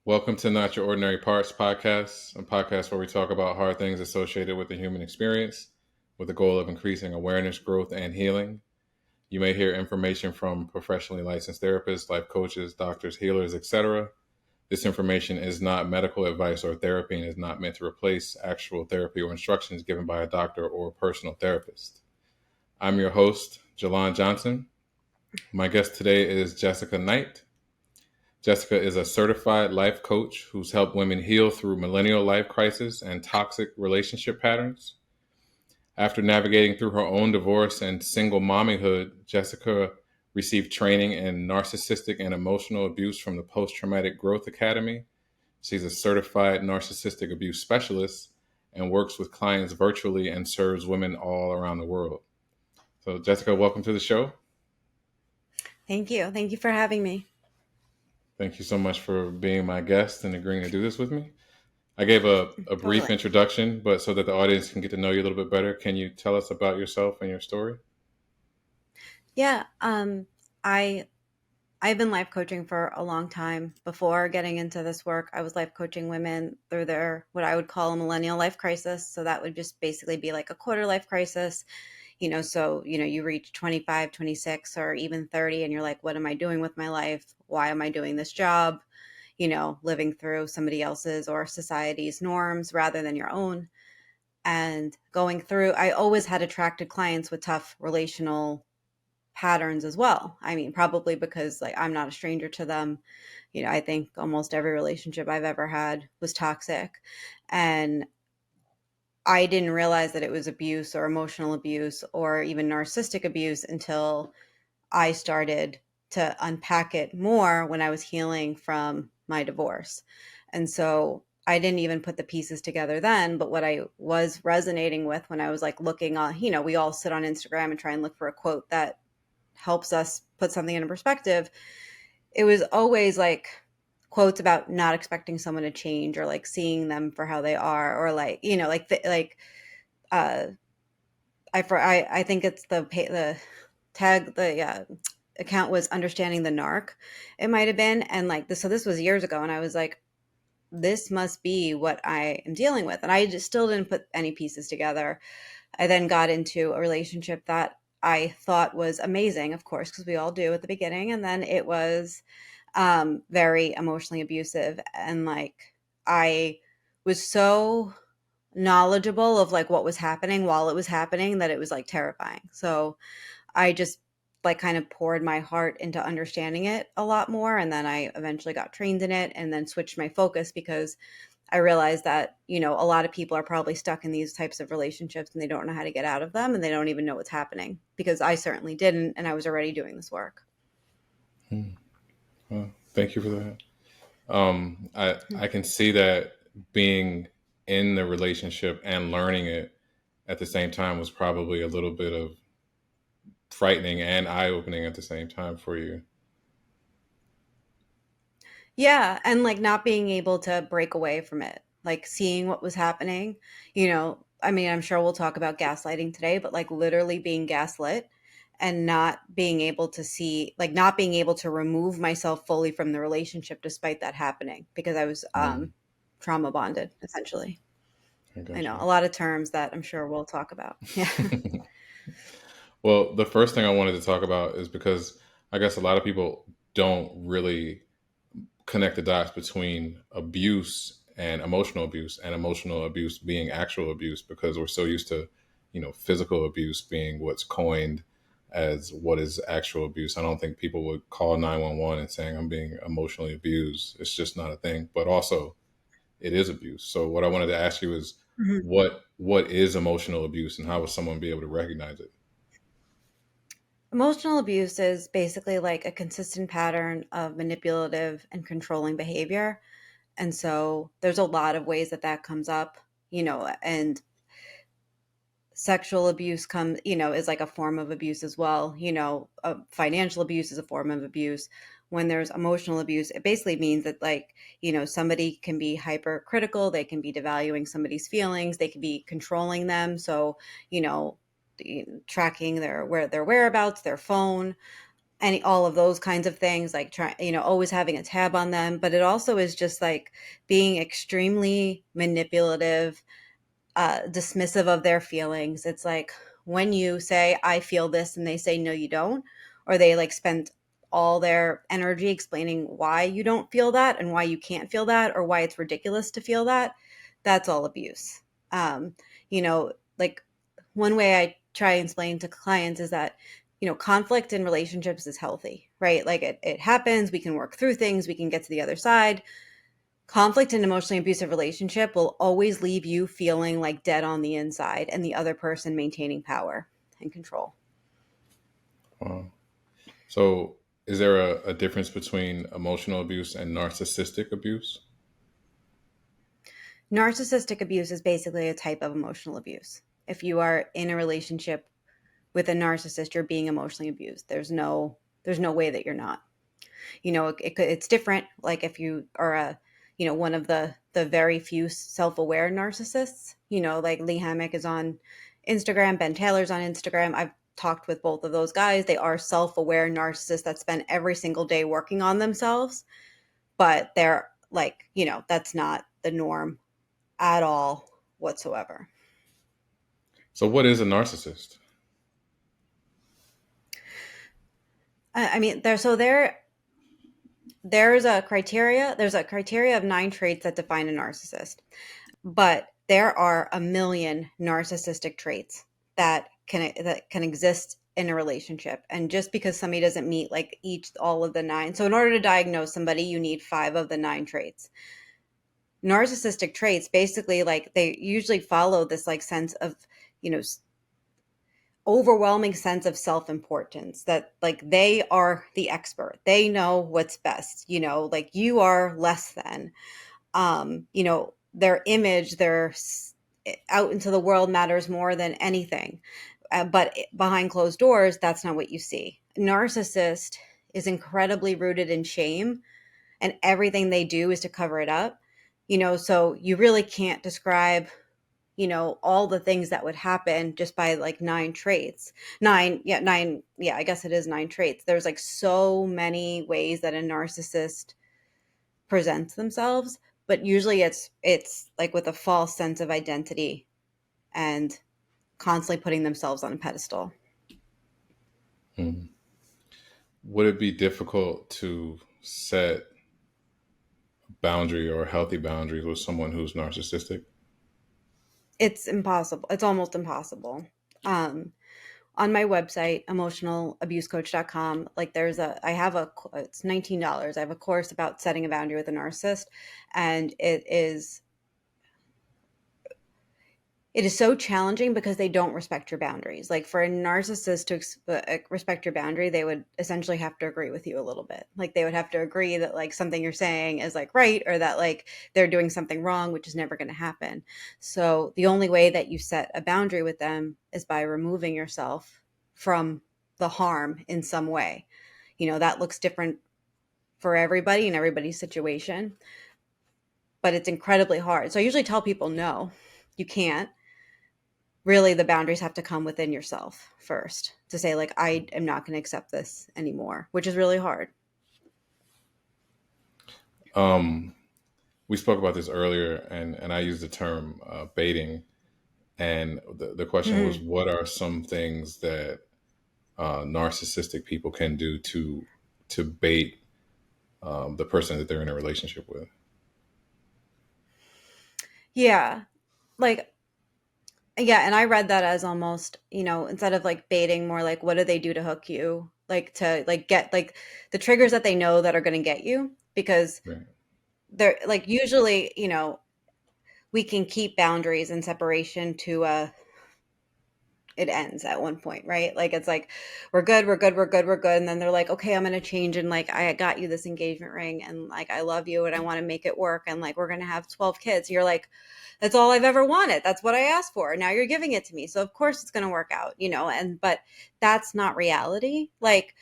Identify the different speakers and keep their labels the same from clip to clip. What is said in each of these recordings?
Speaker 1: Welcome to Not Your Ordinary Parts podcast, a podcast where we talk about hard things associated with the human experience with the goal of increasing awareness, growth, and healing. You may hear information from professionally licensed therapists, life coaches, doctors, healers, etc. This information is not medical advice or therapy and is not meant to replace actual therapy or instructions given by a doctor or personal therapist. I'm your host, Jalon Johnson. My guest today is Jessica Knight. Jessica is a certified life coach who's helped women heal through millennial life crisis and toxic relationship patterns. After navigating through her own divorce and single mommyhood, Jessica received training in narcissistic and emotional abuse from the Post Traumatic Growth Academy. She's a certified narcissistic abuse specialist and works with clients virtually and serves women all around the world. So, Jessica, welcome to the show.
Speaker 2: Thank you. Thank you for having me.
Speaker 1: Thank you so much for being my guest and agreeing to do this with me. I gave a brief
Speaker 2: Totally.
Speaker 1: introduction, but so that the audience can get to know you a little bit better, can you tell us about yourself and your story?
Speaker 2: Yeah. I I've been life coaching for a long time. Before getting into this work, I was life coaching women through their what I would call a millennial life crisis. So that would just basically be like a quarter life crisis. You reach 25, 26, or even 30 and you're like, what am I doing with my life? Why am I doing this job? Living through somebody else's or society's norms rather than your own. And going through, I always had attracted clients with tough relational patterns as well. I mean, probably because like I'm not a stranger to them. I think almost every relationship I've ever had was toxic. And I didn't realize that it was abuse or emotional abuse or even narcissistic abuse until I started to unpack it more when I was healing from my divorce. And so I didn't even put the pieces together then, but what I was resonating with when I was like looking on, we all sit on Instagram and try and look for a quote that helps us put something into perspective. It was always like quotes about not expecting someone to change or like seeing them for how they are or like, uh I think it's the tag the account was understanding the narc. It might have been, and like this. So this was years ago, and I was like, this must be what I am dealing with, and I just still didn't put any pieces together. I then got into a relationship that I thought was amazing, of course, because we all do at the beginning, and then it was very emotionally abusive, and like I was so knowledgeable of like what was happening while it was happening that it was like terrifying. So I just like kind of poured my heart into understanding it a lot more. And then I eventually got trained in it and then switched my focus because I realized that, a lot of people are probably stuck in these types of relationships and they don't know how to get out of them and they don't even know what's happening because I certainly didn't. And I was already doing this work.
Speaker 1: Well, thank you for that. I can see that being in the relationship and learning it at the same time was probably a little bit of frightening and eye-opening at the same time for you.
Speaker 2: Yeah. And like not being able to break away from it, like seeing what was happening, I mean, I'm sure we'll talk about gaslighting today, but like literally being gaslit and not being able to see, like not being able to remove myself fully from the relationship despite that happening because I was
Speaker 1: Mm,
Speaker 2: trauma bonded essentially.
Speaker 1: I
Speaker 2: I
Speaker 1: got
Speaker 2: know
Speaker 1: you.
Speaker 2: a lot of terms that I'm sure we'll talk about. Yeah.
Speaker 1: Well, the first thing I wanted to talk about is because I guess a lot of people don't really connect the dots between abuse and emotional abuse being actual abuse because we're so used to, physical abuse being what's coined as what is actual abuse. I don't think people would call 911 and saying I'm being emotionally abused. It's just not a thing. But also it is abuse. So what I wanted to ask you is
Speaker 2: Mhm.
Speaker 1: what is emotional abuse and how would someone be able to recognize it?
Speaker 2: Emotional abuse is basically like a consistent pattern of manipulative and controlling behavior. And so there's a lot of ways that that comes up, and sexual abuse comes, is like a form of abuse as well. Financial abuse is a form of abuse. When there's emotional abuse, it basically means that like, somebody can be hypercritical, they can be devaluing somebody's feelings, they can be controlling them. So, you know, tracking their whereabouts, their phone, all of those kinds of things, like always having a tab on them. But it also is just like being extremely manipulative, dismissive of their feelings. It's like when you say, I feel this, and they say, no, you don't, or they like spend all their energy explaining why you don't feel that and why you can't feel that or why it's ridiculous to feel that, that's all abuse. Um, like one way I try and explain to clients is that, conflict in relationships is healthy, right? Like it happens, we can work through things, we can get to the other side. Conflict in an emotionally abusive relationship will always leave you feeling like dead on the inside and the other person maintaining power and control.
Speaker 1: Wow. So, is there a difference between emotional abuse and narcissistic abuse?
Speaker 2: Narcissistic abuse is basically a type of emotional abuse. If you are in a relationship with a narcissist, you're being emotionally abused. There's no way that you're not. It's different. Like if you are one of the very few self-aware narcissists, like Lee Hammock is on Instagram, Ben Taylor's on Instagram. I've talked with both of those guys. They are self-aware narcissists that spend every single day working on themselves, but they're like, that's not the norm at all whatsoever.
Speaker 1: So, what is a narcissist?
Speaker 2: I mean, there's a criteria of 9 traits that define a narcissist. But there are a million narcissistic traits that can exist in a relationship. And just because somebody doesn't meet like all of the 9. So in order to diagnose somebody, you need 5 of the 9 traits. Narcissistic traits basically, like, they usually follow this like sense of, overwhelming sense of self-importance, that like they are the expert. They know what's best, like you are less than. Their image, out into the world matters more than anything. But behind closed doors, that's not what you see. Narcissist is incredibly rooted in shame, and everything they do is to cover it up. So you really can't describe, all the things that would happen just by like 9 traits. 9, yeah, I guess it is 9 traits. There's like so many ways that a narcissist presents themselves, but usually it's like with a false sense of identity and constantly putting themselves on a pedestal.
Speaker 1: Hmm. Would it be difficult to set boundary or healthy boundaries with someone who's narcissistic?
Speaker 2: It's impossible. It's almost impossible. Um, on my website, emotionalabusecoach.com, like it's $19. I have a course about setting a boundary with a narcissist, and it is so challenging because they don't respect your boundaries. Like for a narcissist to respect your boundary, they would essentially have to agree with you a little bit. Like they would have to agree that like something you're saying is like right, or that like they're doing something wrong, which is never going to happen. So the only way that you set a boundary with them is by removing yourself from the harm in some way. That looks different for everybody and everybody's situation, but it's incredibly hard. So I usually tell people, no, you can't. Really, the boundaries have to come within yourself first to say like, I am not going to accept this anymore, which is really hard.
Speaker 1: Um, we spoke about this earlier, and I used the term baiting. And the question was,
Speaker 2: Mm-hmm.
Speaker 1: what are some things that narcissistic people can do to bait the person that they're in a relationship with?
Speaker 2: Yeah. Like, yeah. And I read that as almost, instead of like baiting, more like, what do they do to hook you? Like to like get like the triggers that they know that are going to get you, because
Speaker 1: Right.
Speaker 2: they're like, usually, we can keep boundaries and separation to it ends at one point, right? Like it's like we're good, we're good, we're good, we're good, and then they're like, okay, I'm gonna change, and like I got you this engagement ring, and like I love you, and I want to make it work, and like we're gonna have 12 kids. You're like, that's all I've ever wanted. That's what I asked for. Now you're giving it to me, so of course it's gonna work out, and but that's not reality. Like,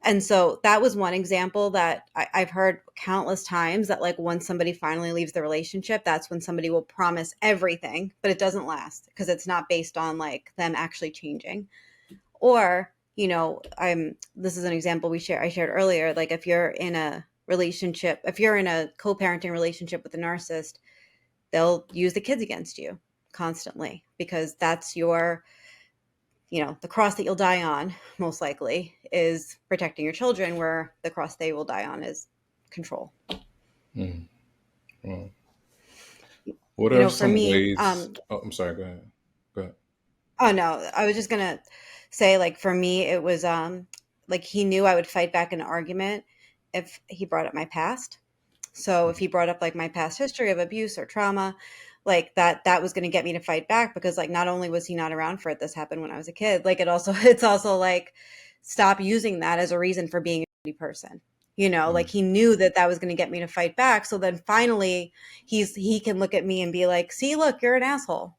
Speaker 2: and so that was one example that I've heard countless times, that like once somebody finally leaves the relationship, that's when somebody will promise everything, but it doesn't last because it's not based on like them actually changing. Or this is an example I shared earlier. Like if you're in a relationship, if you're in a co-parenting relationship with a narcissist, they'll use the kids against you constantly because that's the cross that you'll die on, most likely, is protecting your children, where the cross they will die on is control.
Speaker 1: Mm. Well, what are
Speaker 2: For
Speaker 1: some
Speaker 2: me,
Speaker 1: ways? Oh, I'm sorry. Go ahead. Go ahead.
Speaker 2: oh no, I was just gonna say, like, for me, it was like he knew I would fight back in an argument if he brought up my past. So if he brought up like my past history of abuse or trauma, like that was going to get me to fight back, because like not only was he not around for it, this happened when I was a kid. Like it's also like, stop using that as a reason for being a shitty person. Like
Speaker 1: Mm.
Speaker 2: he knew that was going to get me to fight back. So then finally he can look at me and be like, "See, look, you're an asshole."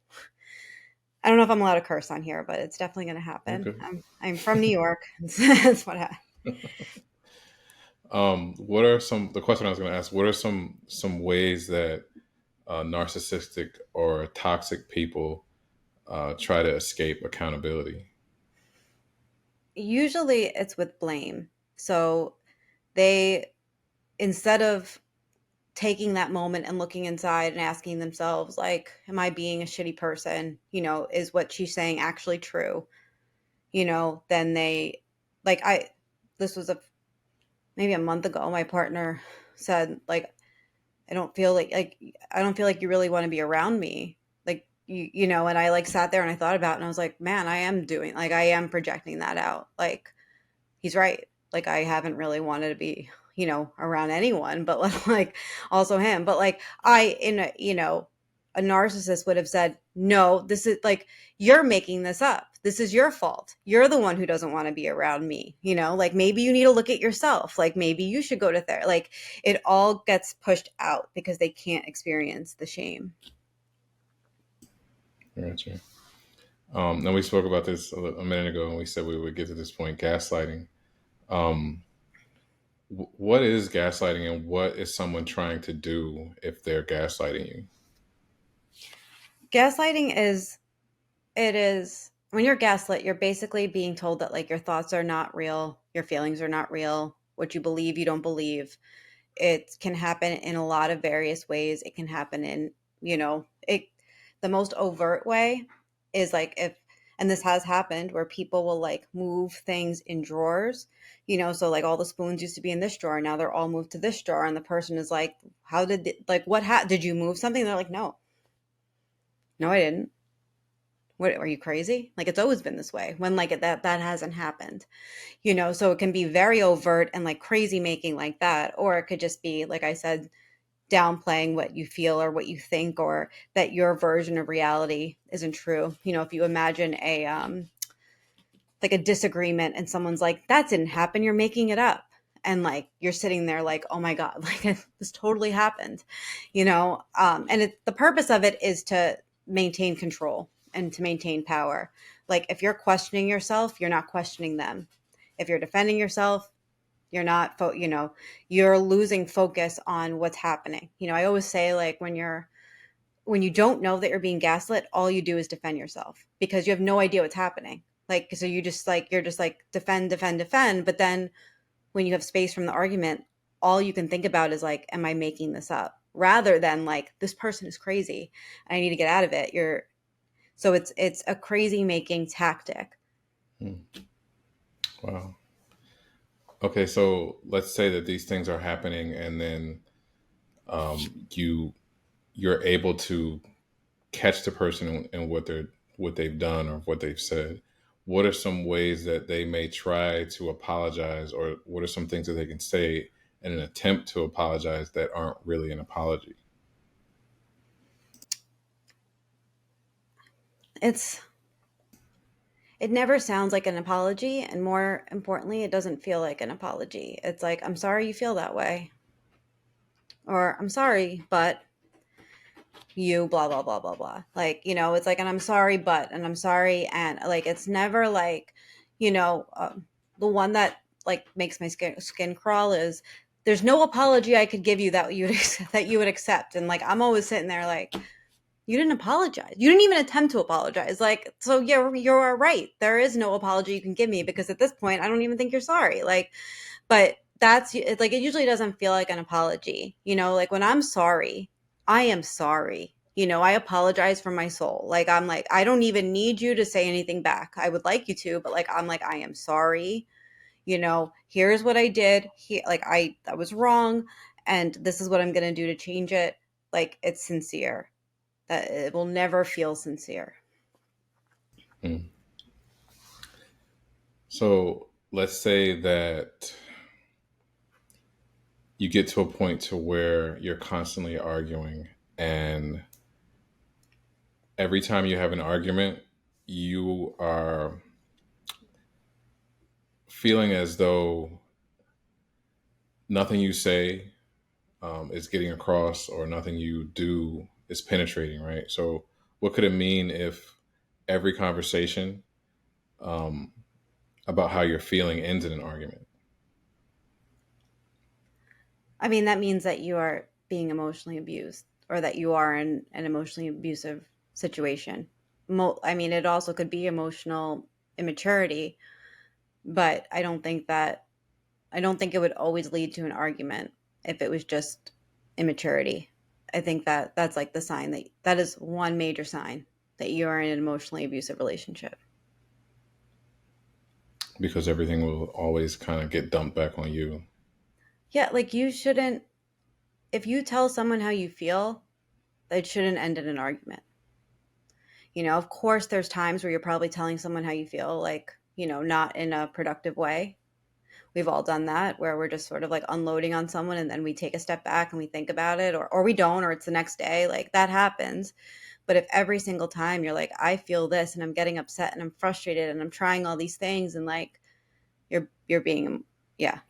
Speaker 2: I don't know if I'm allowed to curse on here, but it's definitely going to happen.
Speaker 1: Okay.
Speaker 2: I'm from New York. That's what happened.
Speaker 1: What are the question I was going to ask? What are some ways that narcissistic or toxic people try to escape accountability?
Speaker 2: Usually it's with blame. So they, instead of taking that moment and looking inside and asking themselves, like, am I being a shitty person? Is what she's saying actually true? Then they, like, this was maybe a month ago, my partner said, like, I don't feel like you really want to be around me. Like, and I like sat there and I thought about it and I was like, man, I am projecting that out. Like, he's right. Like, I haven't really wanted to be, around anyone, but like also him. But like a narcissist would have said, no, this is like, you're making this up. This is your fault. You're the one who doesn't want to be around me. Like, maybe you need to look at yourself. Like, maybe you should go to therapy. Like, it all gets pushed out because they can't experience the shame.
Speaker 1: Gotcha. Now we spoke about this a minute ago, and we said we would get to this point: gaslighting. Um, what is gaslighting, and what is someone trying to do if they're gaslighting you?
Speaker 2: Gaslighting is when you're gaslit, you're basically being told that like your thoughts are not real, your feelings are not real, what you believe, you don't believe. It can happen in a lot of various ways. It can happen in, it the most overt way is like if and this has happened where people will like move things in drawers, so like all the spoons used to be in this drawer, now they're all moved to this drawer, and the person is like, how did like did you move something? They're like, no, no, I didn't. What, are you crazy? Like, it's always been this way, when like that hasn't happened. So it can be very overt and like crazy making like that, or it could just be, like I said, downplaying what you feel or what you think, or that your version of reality isn't true. If you imagine a like a disagreement and someone's like, that didn't happen, you're making it up, and like you're sitting there like, oh my god, like this totally happened. And the purpose of it is to maintain control and to maintain power. Like, if you're questioning yourself, you're not questioning them. If you're defending yourself, you're not you're losing focus on what's happening. I always say, like, when you don't know that you're being gaslit, all you do is defend yourself because you have no idea what's happening. Like, so you're just like defend, defend, defend. But then when you have space from the argument, all you can think about is like, am I making this up? Rather than like, this person is crazy, I need to get out of it. So it's a crazy making tactic.
Speaker 1: Hmm. Wow. Okay, so let's say that these things are happening, and then you're able to catch the person in what they've done or what they've said. What are some ways that they may try to apologize, or what are some things that they can say in an attempt to apologize that aren't really an apology?
Speaker 2: It's it never sounds like an apology, and more importantly, it doesn't feel like an apology. It's like, I'm sorry you feel that way, or I'm sorry, but you blah blah blah blah blah. Like, it's like, and I'm sorry, but, and I'm sorry, and like, it's never like, you know the one that like makes my skin crawl is, there's no apology I could give you that you would that you would accept. And like, I'm always sitting there like, You didn't apologize. You didn't even attempt to apologize. Like, so yeah, you're right. There is no apology you can give me because at this point, I don't even think you're sorry. Like, but that's like, it usually doesn't feel like an apology. Like when I'm sorry, I am sorry. I apologize from my soul. Like, I'm like, I don't even need you to say anything back. I would like you to, but like, I'm like, I am sorry. Here's what I did. Like, I was wrong, and this is what I'm going to do to change it. Like, it's sincere. That it will never feel sincere.
Speaker 1: Mm. So let's say that you get to a point to where you're constantly arguing, and every time you have an argument, you are feeling as though nothing you say is getting across, or nothing you do is penetrating, right? So what could it mean if every conversation um, about how you're feeling ends in an argument?
Speaker 2: I mean, that means that you are being emotionally abused, or that you are in an emotionally abusive situation. I mean, it also could be emotional immaturity, but I don't think it would always lead to an argument if it was just immaturity. I think that that's like the sign that is one major sign that you are in an emotionally abusive relationship.
Speaker 1: Because everything will always kind of get dumped back on you.
Speaker 2: Yeah, like you shouldn't, if you tell someone how you feel, it shouldn't end in an argument. Of course, there's times where you're probably telling someone how you feel, like, not in a productive way. We've all done that where we're just sort of like unloading on someone and then we take a step back and we think about it, or we don't, or it's the next day. Like, that happens. But if every single time you're like, I feel this and I'm getting upset and I'm frustrated and I'm trying all these things, and like you're being, yeah,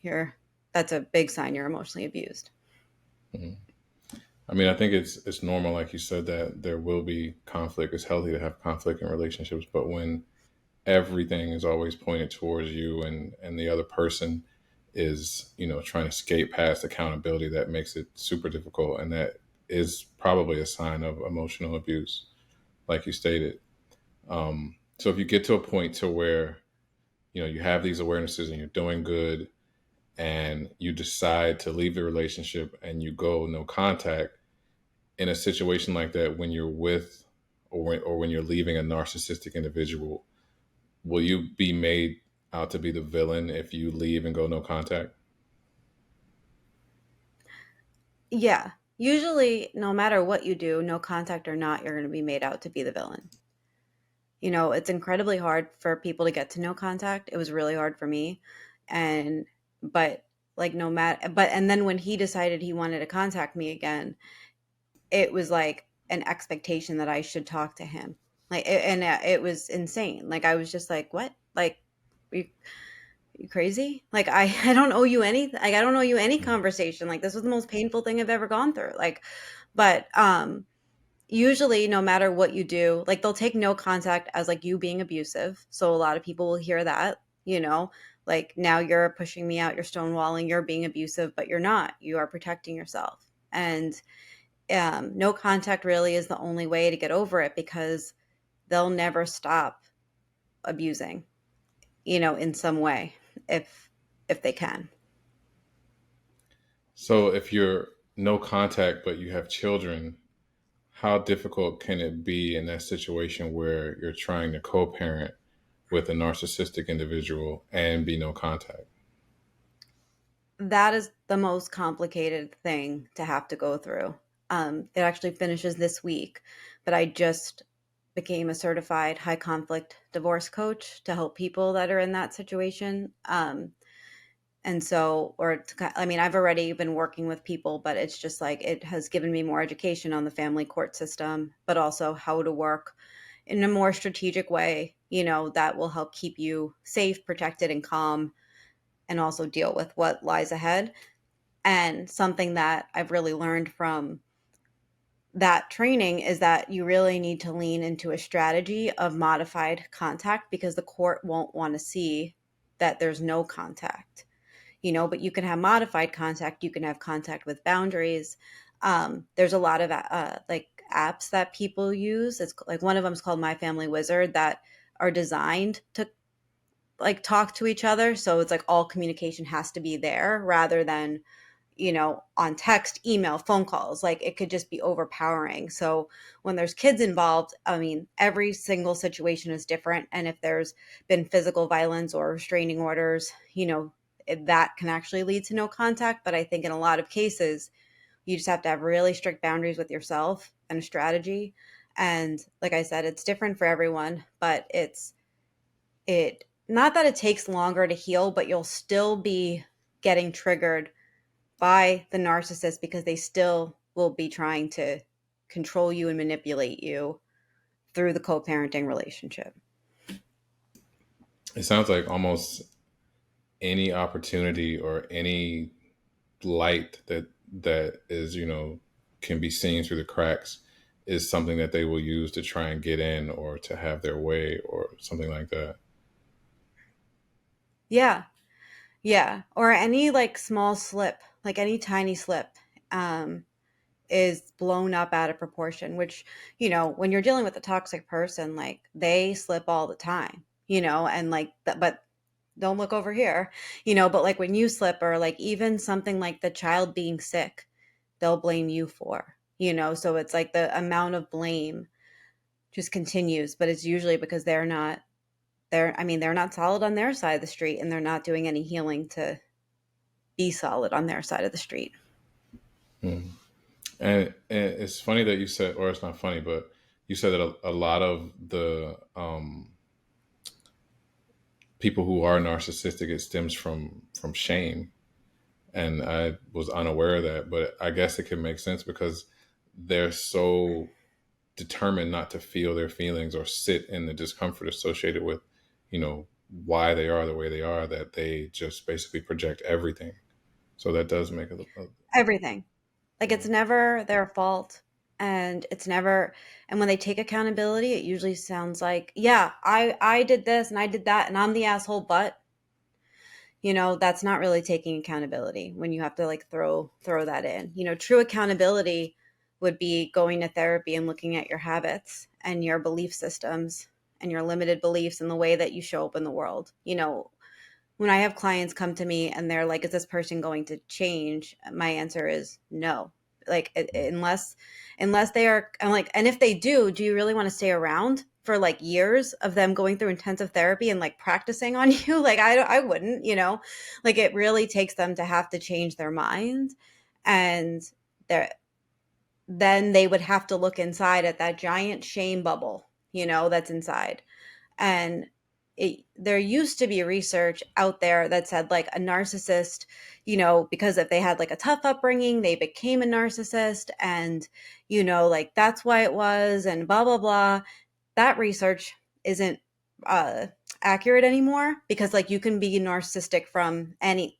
Speaker 2: that's a big sign you're emotionally abused.
Speaker 1: Mhm. I mean, I think it's normal, like you said, that there will be conflict. It's healthy to have conflict in relationships, but when everything is always pointed towards you, and the other person is, trying to skate past accountability, that makes it super difficult, and that is probably a sign of emotional abuse, like you stated. So if you get to a point to where you have these awarenesses and you're doing good, and you decide to leave the relationship and you go no contact, in a situation like that, when you're with, or when you're leaving a narcissistic individual, will you be made out to be the villain if you leave and go no contact?
Speaker 2: Yeah. Usually, no matter what you do, no contact or not, you're going to be made out to be the villain. It's incredibly hard for people to get to no contact. It was really hard for me. And, but like, no matter, but, and then when he decided he wanted to contact me again, it was like an expectation that I should talk to him. Like, and it was insane. Like, I was just like, what? Like, you, you crazy? Like, I don't owe you any, like, I don't owe you any conversation. Like, this was the most painful thing I've ever gone through. Like, but, usually no matter what you do, like, they'll take no contact as like you being abusive. So a lot of people will hear that, like, now you're pushing me out, you're stonewalling, you're being abusive, but you're not. You are protecting yourself. And no contact really is the only way to get over it, because they'll never stop abusing, in some way, if they can.
Speaker 1: So if you're no contact but you have children, how difficult can it be in that situation where you're trying to co-parent with a narcissistic individual and be no contact?
Speaker 2: That is the most complicated thing to have to go through. It actually finishes this week, but I just became a certified high conflict divorce coach to help people that are in that situation. And so, I mean, I've already been working with people, but it's just like it has given me more education on the family court system, but also how to work in a more strategic way, that will help keep you safe, protected, and calm, and also deal with what lies ahead. And something that I've really learned from that training is that you really need to lean into a strategy of modified contact, because the court won't want to see that there's no contact, but you can have modified contact. You can have contact with boundaries. There's a lot of like apps that people use. It's like one of them is called My Family Wizard, that are designed to like talk to each other. So it's like all communication has to be there rather than, on text, email, phone calls. Like it could just be overpowering. So when there's kids involved, I mean, every single situation is different. And if there's been physical violence or restraining orders, that can actually lead to no contact. But I think in a lot of cases, you just have to have really strict boundaries with yourself and a strategy. And like I said, it's different for everyone, but it not that it takes longer to heal, but you'll still be getting triggered by the narcissist because they still will be trying to control you and manipulate you through the co-parenting relationship.
Speaker 1: It sounds like almost any opportunity or any light that is, can be seen through the cracks is something that they will use to try and get in or to have their way or something like that.
Speaker 2: Yeah. Yeah. Or any like small slip, like any tiny slip, is blown up out of proportion, which, when you're dealing with a toxic person, like they slip all the time, and like that, but don't look over here, but like when you slip, or like even something like the child being sick, they'll blame you for, so it's like the amount of blame just continues, but it's usually because they're not solid on their side of the street, and they're not doing any healing to be solid on their side of the street.
Speaker 1: Hmm. And it's funny that you said, or it's not funny, but you said that a lot of the people who are narcissistic, it stems from shame. And I was unaware of that, but I guess it can make sense because they're so determined not to feel their feelings or sit in the discomfort associated with, why they are the way they are, that they just basically project everything. So that does make a
Speaker 2: Everything. Like
Speaker 1: yeah.
Speaker 2: it's never their fault, and it's never, and when they take accountability, it usually sounds like, yeah, I did this and I did that and I'm the asshole, but that's not really taking accountability when you have to like throw that in. True accountability would be going to therapy and looking at your habits and your belief systems and your limited beliefs and the way that you show up in the world. When I have clients come to me and they're like, is this person going to change? My answer is no. Like unless they are, I'm like, and if they do you really want to stay around for like years of them going through intensive therapy and like practicing on you? Like I wouldn't, like it really takes them to have to change their mind, and they're then they would have to look inside at that giant shame bubble, that's inside. And there used to be research out there that said like a narcissist, because if they had like a tough upbringing, they became a narcissist, and, like that's why it was, and blah, blah, blah. That research isn't uh, accurate anymore, because like you can be narcissistic from any,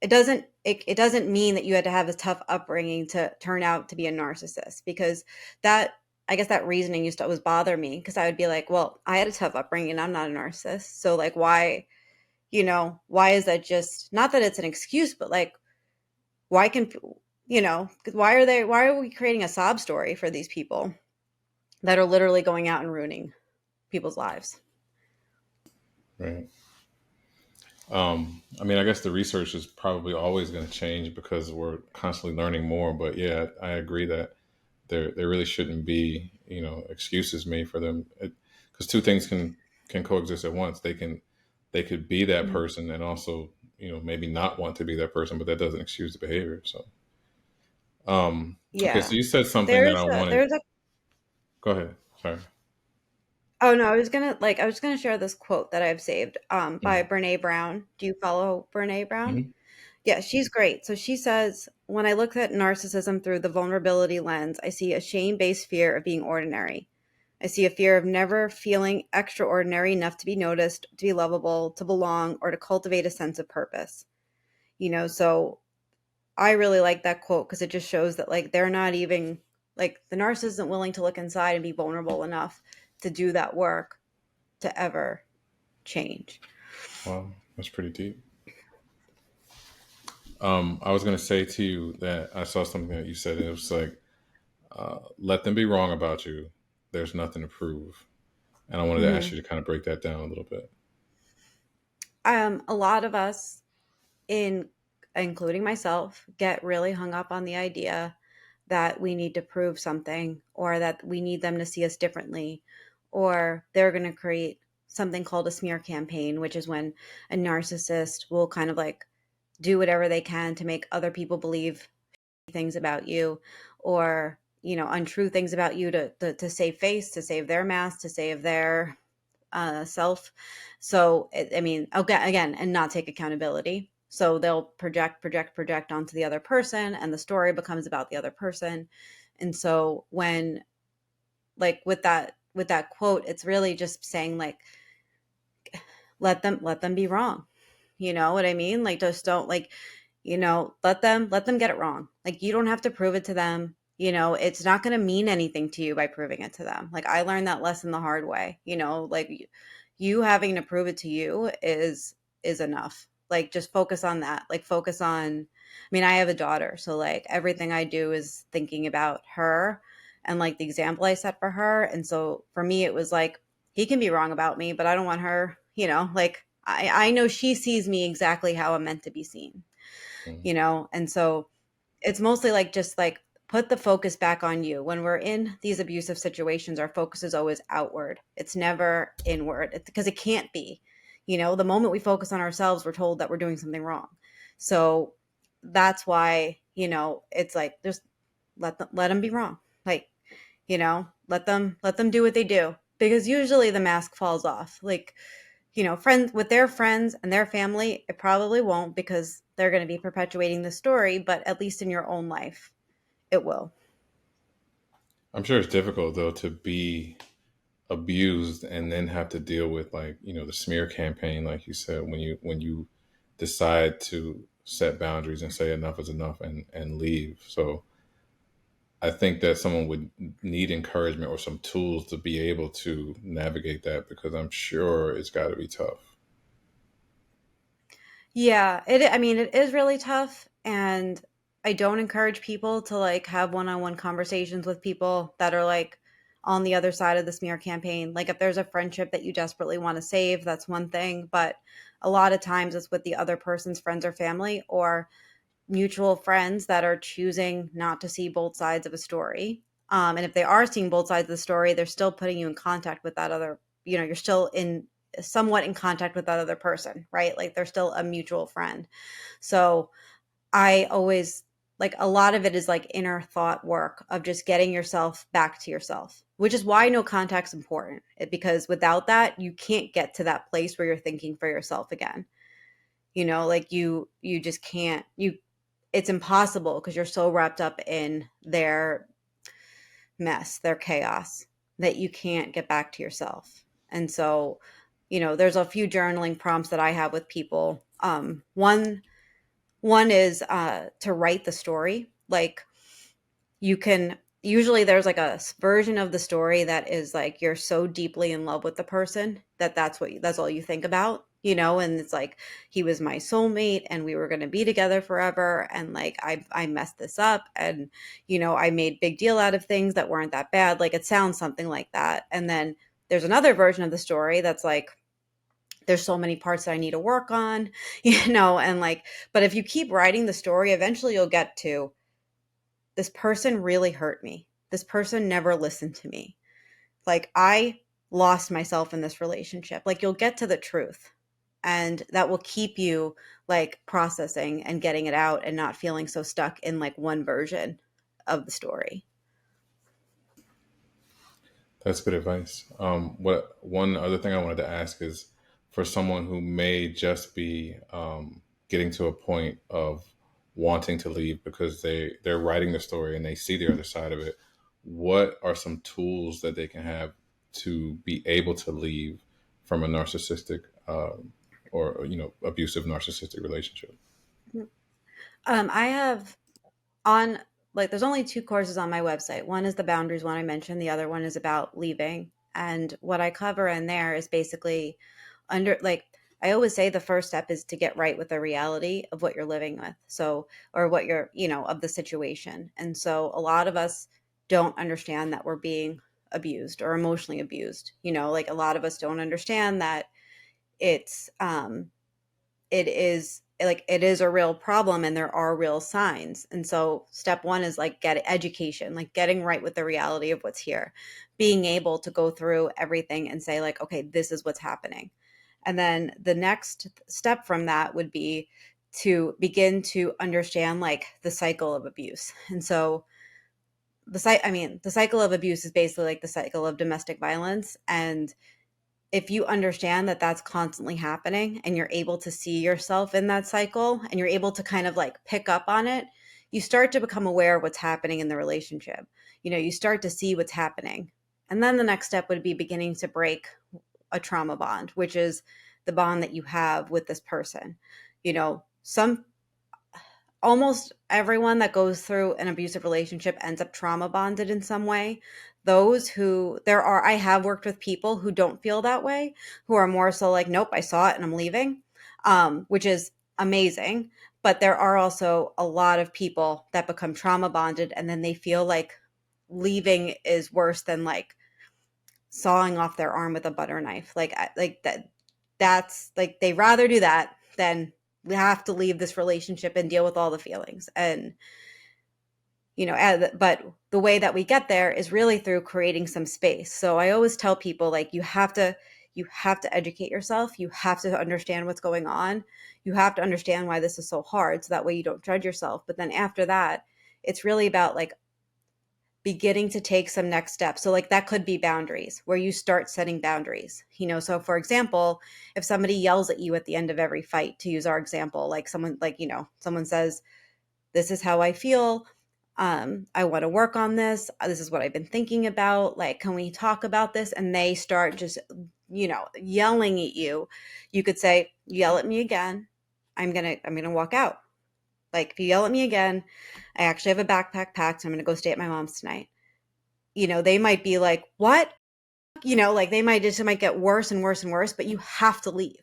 Speaker 2: it doesn't mean that you had to have a tough upbringing to turn out to be a narcissist, because that, I guess that reasoning used to always bother me, because I would be like, well, I had a tough upbringing and I'm not a narcissist, so like why is that, just not that it's an excuse, but like why can, 'cause why are we creating a sob story for these people that are literally going out and ruining people's lives?
Speaker 1: Right. I mean, I guess the research is probably always going to change because we're constantly learning more. But yeah, I agree that there really shouldn't be, excuses made for them, because two things can coexist at once. They could be that
Speaker 2: Mhm.
Speaker 1: person and also, maybe not want to be that person, but that doesn't excuse the behavior. So, okay, so
Speaker 2: Yeah.
Speaker 1: you said something that I wanted.
Speaker 2: There's a
Speaker 1: Go ahead. Sorry.
Speaker 2: Oh no, I was gonna share this quote that I've saved by
Speaker 1: Mm-hmm.
Speaker 2: Brene Brown. Do you follow Brene Brown?
Speaker 1: Mm-hmm.
Speaker 2: Yeah, she's great. So she says, when I look at narcissism through the vulnerability lens, I see a shame-based fear of being ordinary. I see a fear of never feeling extraordinary enough to be noticed, to be lovable, to belong, or to cultivate a sense of purpose. So I really like that quote because it just shows that like they're not even, like the narcissist isn't willing to look inside and be vulnerable enough to do that work to ever change.
Speaker 1: Wow, that's pretty deep. I was going to say to you that I saw something that you said, and it was like, Let them be wrong about you. There's nothing to prove. And I wanted to ask
Speaker 2: Hmm.
Speaker 1: you to kind of break that down a little bit.
Speaker 2: A lot of us, in including myself, get really hung up on the idea that we need to prove something, or that we need them to see us differently, or they're going to create something called a smear campaign, which is when a narcissist will kind of like do whatever they can to make other people believe things about you, or untrue things about you to save face, to save their mask, to save their self. So I mean, okay, again, and not take accountability. So they'll project onto the other person, and the story becomes about the other person. And so when, like, with that quote, it's really just saying, like, let them be wrong. You know what I mean? Like, just don't, like, let them get it wrong. Like, you don't have to prove it to them. It's not going to mean anything to you by proving it to them. Like, I learned that lesson the hard way. Like, you having to prove it to you is enough. Like, just focus on that. Like, focus on, I mean, I have a daughter, so like everything I do is thinking about her and like the example I set for her. And so for me, it was like, he can be wrong about me, but I don't want her, like, I know she sees me exactly how I'm meant to be seen.
Speaker 1: Mhm.
Speaker 2: And so it's mostly like, just like, put the focus back on you. When we're in these abusive situations, our focus is always outward. It's never inward, because it can't be. The moment we focus on ourselves, we're told that we're doing something wrong. So that's why, it's like, just let them be wrong. Like, let them do what they do, because usually the mask falls off. Like, friends with their friends and their family, it probably won't, because they're going to be perpetuating the story, but at least in your own life, it will.
Speaker 1: I'm sure it's difficult though to be abused and then have to deal with, like, the smear campaign, like you said, when you decide to set boundaries and say enough is enough and leave. So I think that someone would need encouragement or some tools to be able to navigate that, because I'm sure it's got to be tough.
Speaker 2: Yeah, I mean, it is really tough, and I don't encourage people to like have one-on-one conversations with people that are like on the other side of the smear campaign. Like, if there's a friendship that you desperately want to save, that's one thing, but a lot of times it's with the other person's friends or family, or mutual friends that are choosing not to see both sides of a story. And if they are seeing both sides of the story, they're still putting you in contact with that other, you're still in somewhat in contact with that other person, right? Like, they're still a mutual friend. So I always, like, a lot of it is like inner thought work of just getting yourself back to yourself, which is why no contact's important. Because without that, you can't get to that place where you're thinking for yourself again. Like, you just can't, it's impossible, because you're so wrapped up in their mess, their chaos, that you can't get back to yourself. And so, there's a few journaling prompts that I have with people. One is to write the story. Like, you can, usually there's like a version of the story that is like, you're so deeply in love with the person that that's all you think about, and it's like, he was my soulmate and we were going to be together forever, and like, I messed this up, and I made big deal out of things that weren't that bad. Like, it sounds something like that. And then there's another version of the story that's like, there's so many parts that I need to work on, and like, but if you keep writing the story, eventually you'll get to, this person really hurt me. This person never listened to me. Like, I lost myself in this relationship. Like, you'll get to the truth, and that will keep you like processing and getting it out, and not feeling so stuck in like one version of the story.
Speaker 1: That's good advice. What one other thing I wanted to ask is, for someone who may just be getting to a point of wanting to leave because they're writing the story and they see the other side of it, what are some tools that they can have to be able to leave from a narcissistic or abusive narcissistic relationship?
Speaker 2: I have on like, there's only two courses on my website. One is the boundaries one I mentioned. The other one is about leaving. And what I cover in there is basically, under like, I always say the first step is to get right with the reality of what you're living with. So, or what you're, of the situation. And so a lot of us don't understand that we're being abused or emotionally abused. Like a lot of us don't understand that it's it is a real problem and there are real signs. And so step one is like get education, like getting right with the reality of what's here, being able to go through everything and say like, okay, this is what's happening. And then the next step from that would be to begin to understand like the cycle of abuse. And so the cycle of abuse is basically like the cycle of domestic violence. And if you understand that that's constantly happening and you're able to see yourself in that cycle and you're able to kind of like pick up on it, you start to become aware of what's happening in the relationship. You start to see what's happening. And then the next step would be beginning to break a trauma bond, which is the bond that you have with this person. Some almost everyone that goes through an abusive relationship ends up trauma bonded in some way. I have worked with people who don't feel that way, who are more so like, nope, I saw it and I'm leaving, which is amazing. But there are also a lot of people that become trauma bonded and then they feel like leaving is worse than like sawing off their arm with a butter knife. Like that, that's like, they rather do that than we have to leave this relationship and deal with all the feelings. And but the way that we get there is really through creating some space. So I always tell people like you have to educate yourself. You have to understand what's going on. You have to understand why this is so hard, so that way you don't judge yourself. But then after that, it's really about like beginning to take some next steps. So like that could be boundaries, where you start setting boundaries. So for example, if somebody yells at you at the end of every fight, to use our example, like someone says, this is how I feel. I want to work on this. This is what I've been thinking about. Like, can we talk about this? And they start just, yelling at you. You could say, yell at me again. I'm going to walk out. Like, if you yell at me again, I actually have a backpack packed. So I'm going to go stay at my mom's tonight. They might be like, what? Like it might get worse and worse and worse, but you have to leave.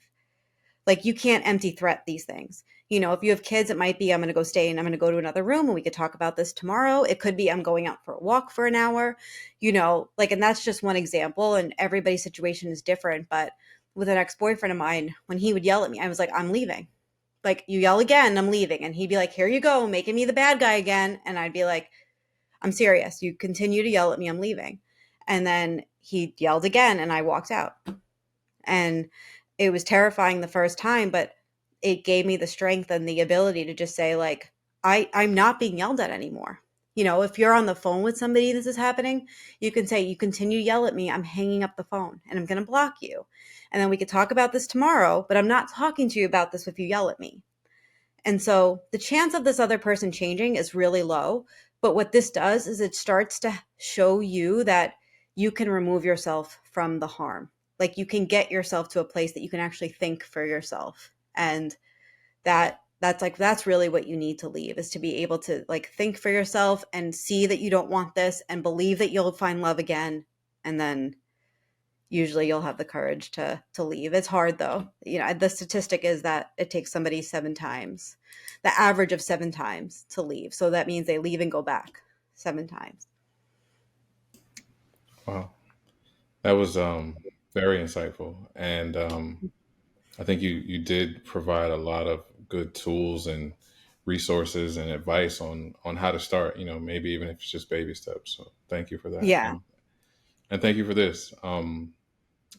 Speaker 2: Like you can't empty threat these things. If you have kids, it might be, I'm going to go stay and I'm going to go to another room and we could talk about this tomorrow. It could be, I'm going out for a walk for an hour, and that's just one example, and everybody's situation is different. But with an ex-boyfriend of mine, when he would yell at me, I was like, I'm leaving. Like, you yell again, I'm leaving. And he'd be like, here you go, making me the bad guy again. And I'd be like, I'm serious. You continue to yell at me, I'm leaving. And then he yelled again and I walked out. And it was terrifying the first time, but it gave me the strength and the ability to just say, like, I'm not being yelled at anymore. If you're on the phone with somebody, this is happening, you can say, you continue to yell at me, I'm hanging up the phone and I'm going to block you. And then we could talk about this tomorrow, but I'm not talking to you about this if you yell at me. And so the chance of this other person changing is really low. But what this does is it starts to show you that you can remove yourself from the harm. Like you can get yourself to a place that you can actually think for yourself. And that's really what you need to leave, is to be able to like think for yourself and see that you don't want this and believe that you'll find love again. And then usually you'll have the courage to leave. It's hard though. The statistic is that it takes somebody 7 times, the average of 7 times to leave. So that means they leave and go back 7 times.
Speaker 1: Wow. That was very insightful. And I think you did provide a lot of good tools and resources and advice on how to start, maybe even if it's just baby steps. So thank you for that.
Speaker 2: Yeah.
Speaker 1: And thank you for this.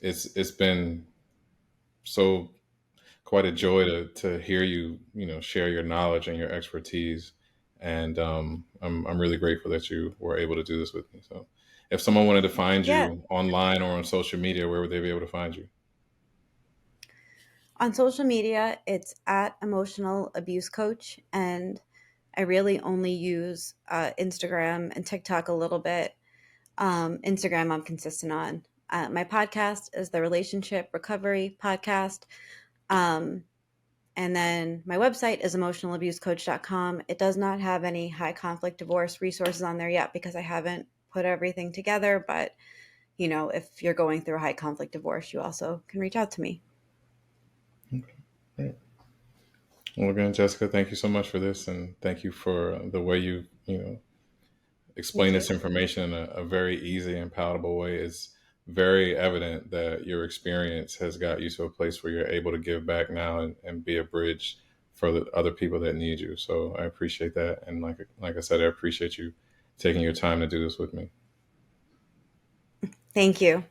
Speaker 1: It's been so quite a joy to hear you, share your knowledge and your expertise. And I'm really grateful that you were able to do this with me. So if someone wanted to find
Speaker 2: Yeah.
Speaker 1: you online or on social media, where would they be able to find you?
Speaker 2: On social media, it's at Emotional Abuse Coach. And I really only use Instagram and TikTok a little bit. Instagram, I'm consistent on. My podcast is the Relationship Recovery Podcast. And then my website is emotionalabusecoach.com. It does not have any high conflict divorce resources on there yet because I haven't put everything together. But, if you're going through a high conflict divorce, you also can reach out to me.
Speaker 1: Okay. Great. Well, again, Jessica, thank you so much for this, and thank you for the way you
Speaker 2: You
Speaker 1: explain
Speaker 2: too.
Speaker 1: this information in a very easy and palatable way. It's very evident that your experience has got you to a place where you're able to give back now and be a bridge for the other people that need you. So I appreciate that. And like I said, I appreciate you taking your time to do this with me.
Speaker 2: Thank you.